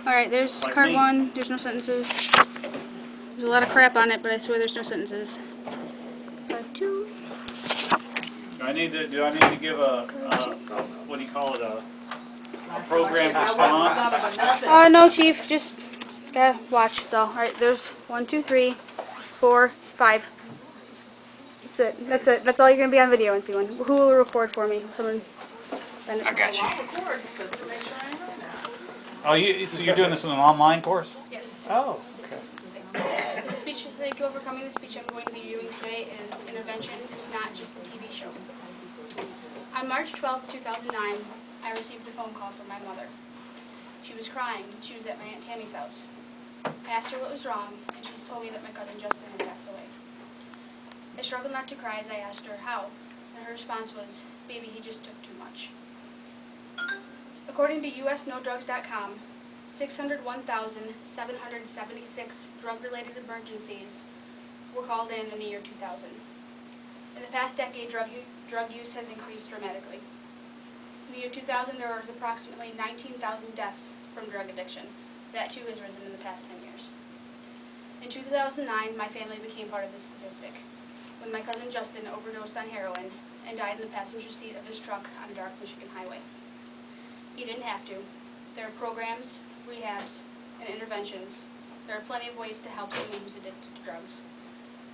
Alright, there's Like card me. 1. There's no sentences. There's a lot of crap on it, but I swear there's no sentences. Card 2. Do I need to give a what do you call it, a programmed response? No, Chief. Just gotta watch. So, alright, there's 1, 2, 3, 4, 5. That's it. That's it. That's all you're gonna be on video and see one. Who will record for me? Someone. I got you. Oh, so you're doing this in an online course? Yes. Oh, okay. The speech, thank you overcoming the speech I'm going to be doing today is intervention. It's not just a TV show. On March 12, 2009, I received a phone call from my mother. She was crying. She was at my Aunt Tammy's house. I asked her what was wrong, and she told me that my cousin Justin had passed away. I struggled not to cry as I asked her how, and her response was, "Baby, he just took too much." According to USNoDrugs.com, 601,776 drug-related emergencies were called in the year 2000. In the past decade, drug use has increased dramatically. In the year 2000, there was approximately 19,000 deaths from drug addiction. That too has risen in the past 10 years. In 2009, my family became part of the statistic when my cousin Justin overdosed on heroin and died in the passenger seat of his truck on a dark Michigan highway. He didn't have to. There are programs, rehabs, and interventions. There are plenty of ways to help someone who's addicted to drugs.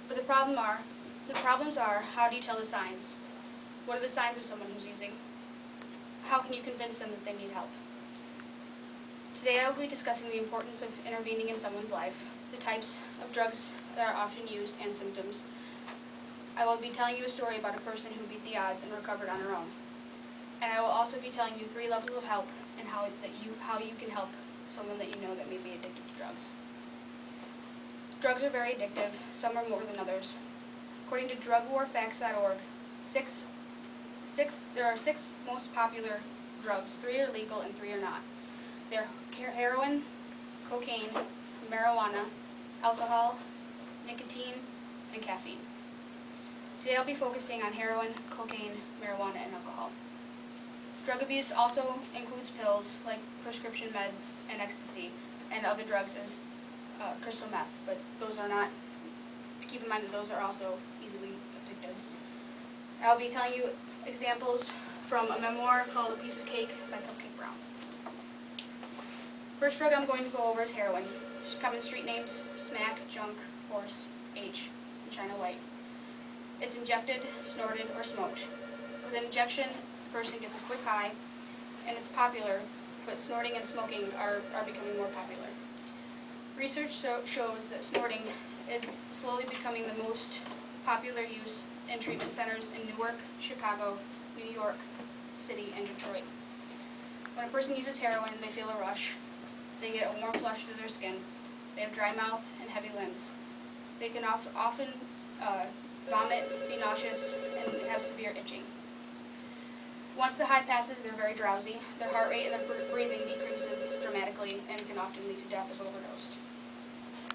But the problems are, how do you tell the signs? What are the signs of someone who's using? How can you convince them that they need help? Today I will be discussing the importance of intervening in someone's life, the types of drugs that are often used, and symptoms. I will be telling you a story about a person who beat the odds and recovered on her own. And I will also be telling you 3 levels of help and how you can help someone that you know that may be addicted to drugs. Drugs are very addictive. Some are more than others. According to drugwarfacts.org, there are 6 most popular drugs. 3 are legal and 3 are not. They're heroin, cocaine, marijuana, alcohol, nicotine, and caffeine. Today I'll be focusing on heroin, cocaine, marijuana, and alcohol. Drug abuse also includes pills like prescription meds and ecstasy, and other drugs as crystal meth, but those are not, keep in mind that those are also easily addictive. I'll be telling you examples from a memoir called A Piece of Cake by Cupcake Brown. First drug I'm going to go over is heroin. Common street names: Smack, Junk, Horse, H, and China White. It's injected, snorted, or smoked. With an injection, the person gets a quick high, and it's popular, but snorting and smoking are becoming more popular. Research shows that snorting is slowly becoming the most popular use in treatment centers in Newark, Chicago, New York City, and Detroit. When a person uses heroin, they feel a rush. They get a warm flush to their skin. They have dry mouth and heavy limbs. They can often vomit, be nauseous, and have severe itching. Once the high passes, they're very drowsy. Their heart rate and their breathing decreases dramatically and can often lead to death if overdosed.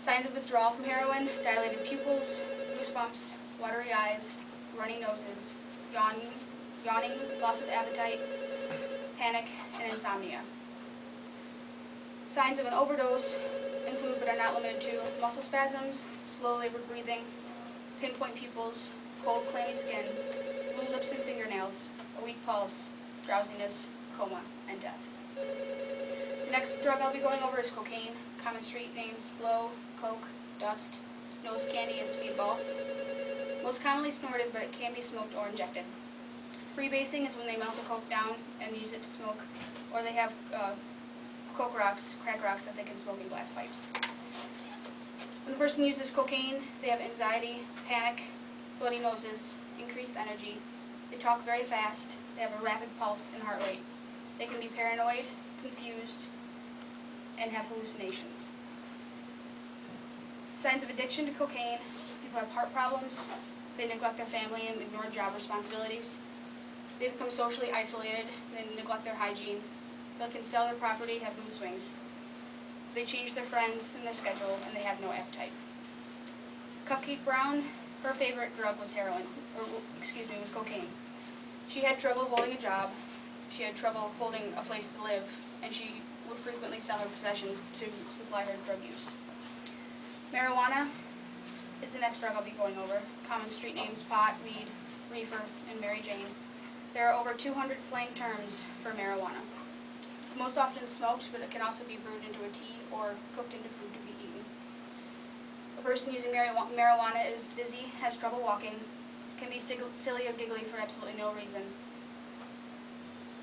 Signs of withdrawal from heroin: dilated pupils, goosebumps, watery eyes, runny noses, yawning, loss of appetite, panic, and insomnia. Signs of an overdose include, but are not limited to, muscle spasms, slow labored breathing, pinpoint pupils, cold, clammy skin, blue lips and fingernails, a weak pulse, drowsiness, coma, and death. The next drug I'll be going over is cocaine. Common street names: blow, coke, dust, nose candy, and speedball. Most commonly snorted, but it can be smoked or injected. Freebasing is when they melt the coke down and use it to smoke, or they have coke rocks, crack rocks that they can smoke in glass pipes. When a person uses cocaine, they have anxiety, panic, bloody noses, increased energy. They talk very fast. They have a rapid pulse and heart rate. They can be paranoid, confused, and have hallucinations. Signs of addiction to cocaine: people have heart problems. They neglect their family and ignore job responsibilities. They become socially isolated. They neglect their hygiene. They can sell their property, have mood swings. They change their friends and their schedule, and they have no appetite. Cupcake Brown, her favorite drug was was cocaine. She had trouble holding a job. She had trouble holding a place to live, and she would frequently sell her possessions to supply her drug use. Marijuana is the next drug I'll be going over. Common street names: pot, weed, reefer, and Mary Jane. There are over 200 slang terms for marijuana. It's most often smoked, but it can also be brewed into a tea or cooked into food to be eaten. A person using marijuana is dizzy, has trouble walking, can be silly or giggly for absolutely no reason.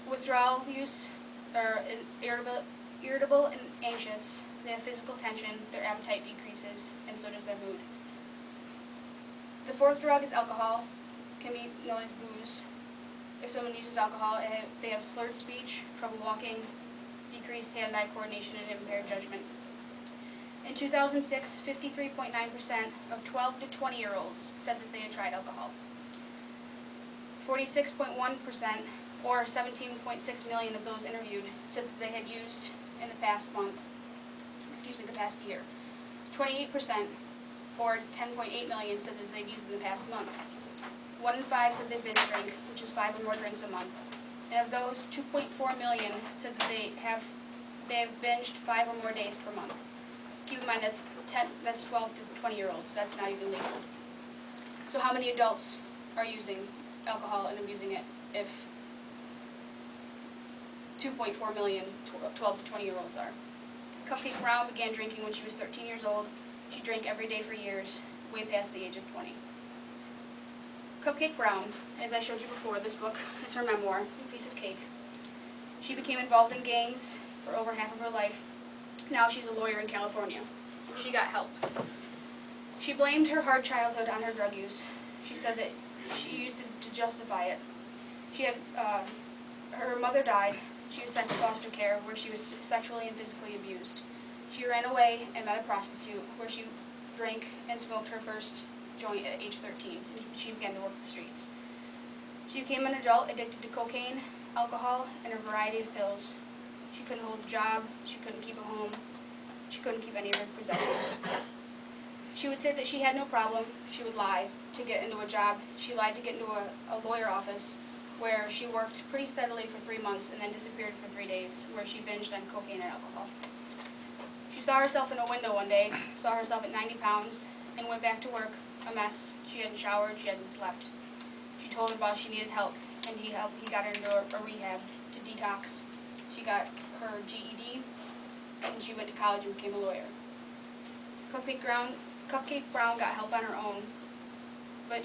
Withdrawal use are irritable and anxious. They have physical tension, their appetite decreases, and so does their mood. The fourth drug is alcohol, can be known as booze. If someone uses alcohol, they have slurred speech, trouble walking, decreased hand-eye coordination, and impaired judgment. In 2006, 53.9% of 12 to 20-year-olds said that they had tried alcohol. 46.1%, or 17.6 million of those interviewed, said that they had used in the past year. 28%, or 10.8 million, said that they'd used in the past month. 1 in 5 said they'd binge drink, which is 5 or more drinks a month. And of those, 2.4 million said that they have binged 5 or more days per month. Keep in mind that's 12 to 20-year-olds. That's not even legal. So how many adults are using alcohol and abusing it if 2.4 million 12 to 20-year-olds are? Cupcake Brown began drinking when she was 13 years old. She drank every day for years, way past the age of 20. Cupcake Brown, as I showed you before, this book is her memoir, A Piece of Cake. She became involved in gangs for over half of her life. Now she's a lawyer in California. She got help. She blamed her hard childhood on her drug use. She said that she used it to justify it. She had, her mother died. She was sent to foster care where she was sexually and physically abused. She ran away and met a prostitute where she drank and smoked her first joint at age 13. She began to work the streets. She became an adult addicted to cocaine, alcohol, and a variety of pills. She couldn't hold a job. She couldn't keep a home. She couldn't keep any of her possessions. She would say that she had no problem. She would lie to get into a job. She lied to get into a lawyer office where she worked pretty steadily for 3 months and then disappeared for 3 days, where she binged on cocaine and alcohol. She saw herself in a window one day, saw herself at 90 pounds, and went back to work, a mess. She hadn't showered, she hadn't slept. She told her boss she needed help, and he got her into a rehab to detox. She got her GED, and she went to college and became a lawyer. Cupcake Brown got help on her own, but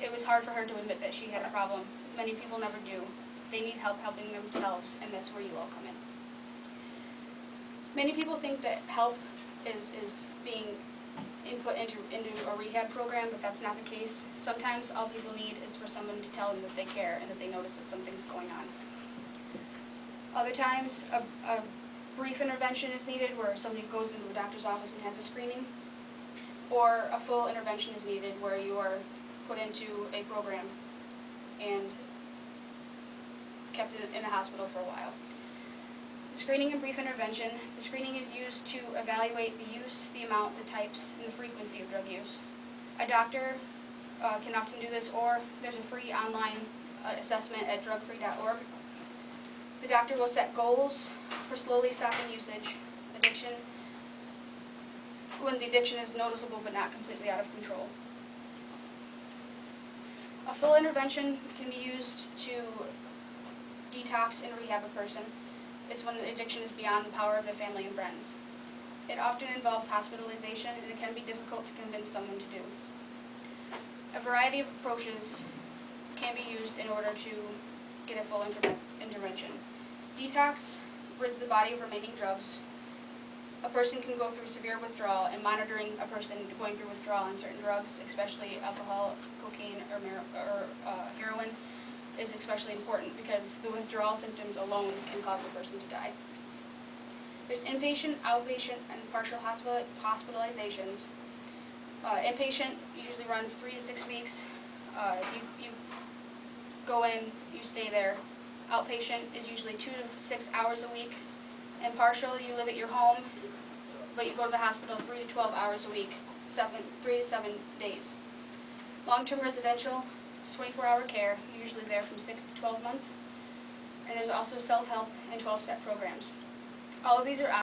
it was hard for her to admit that she had a problem. Many people never do. They need help helping themselves, and that's where you all come in. Many people think that help is being input into a rehab program, but that's not the case. Sometimes all people need is for someone to tell them that they care and that they notice that something's going on. Other times, a brief intervention is needed where somebody goes into a doctor's office and has a screening, or a full intervention is needed where you are put into a program and kept in a hospital for a while. The screening and brief intervention. The screening is used to evaluate the use, the amount, the types, and the frequency of drug use. A doctor can often do this, or there's a free online assessment at drugfree.org. The doctor will set goals for slowly stopping usage, addiction, when the addiction is noticeable but not completely out of control. A full intervention can be used to detox and rehab a person. It's when the addiction is beyond the power of their family and friends. It often involves hospitalization, and it can be difficult to convince someone to do. A variety of approaches can be used in order to get a full intervention. Detox rids the body of remaining drugs. A person can go through severe withdrawal, and monitoring a person going through withdrawal on certain drugs, especially alcohol, cocaine, or heroin, is especially important because the withdrawal symptoms alone can cause the person to die. There's inpatient, outpatient, and partial hospitalizations. Inpatient usually runs 3 to 6 weeks. You go in, you stay there. Outpatient is usually 2 to 6 hours a week. And partial, you live at your home, but you go to the hospital 3 to 12 hours a week, 3 to 7 days. Long-term residential is 24-hour care, usually there from 6 to 12 months. And there's also self-help and 12-step programs. All of these are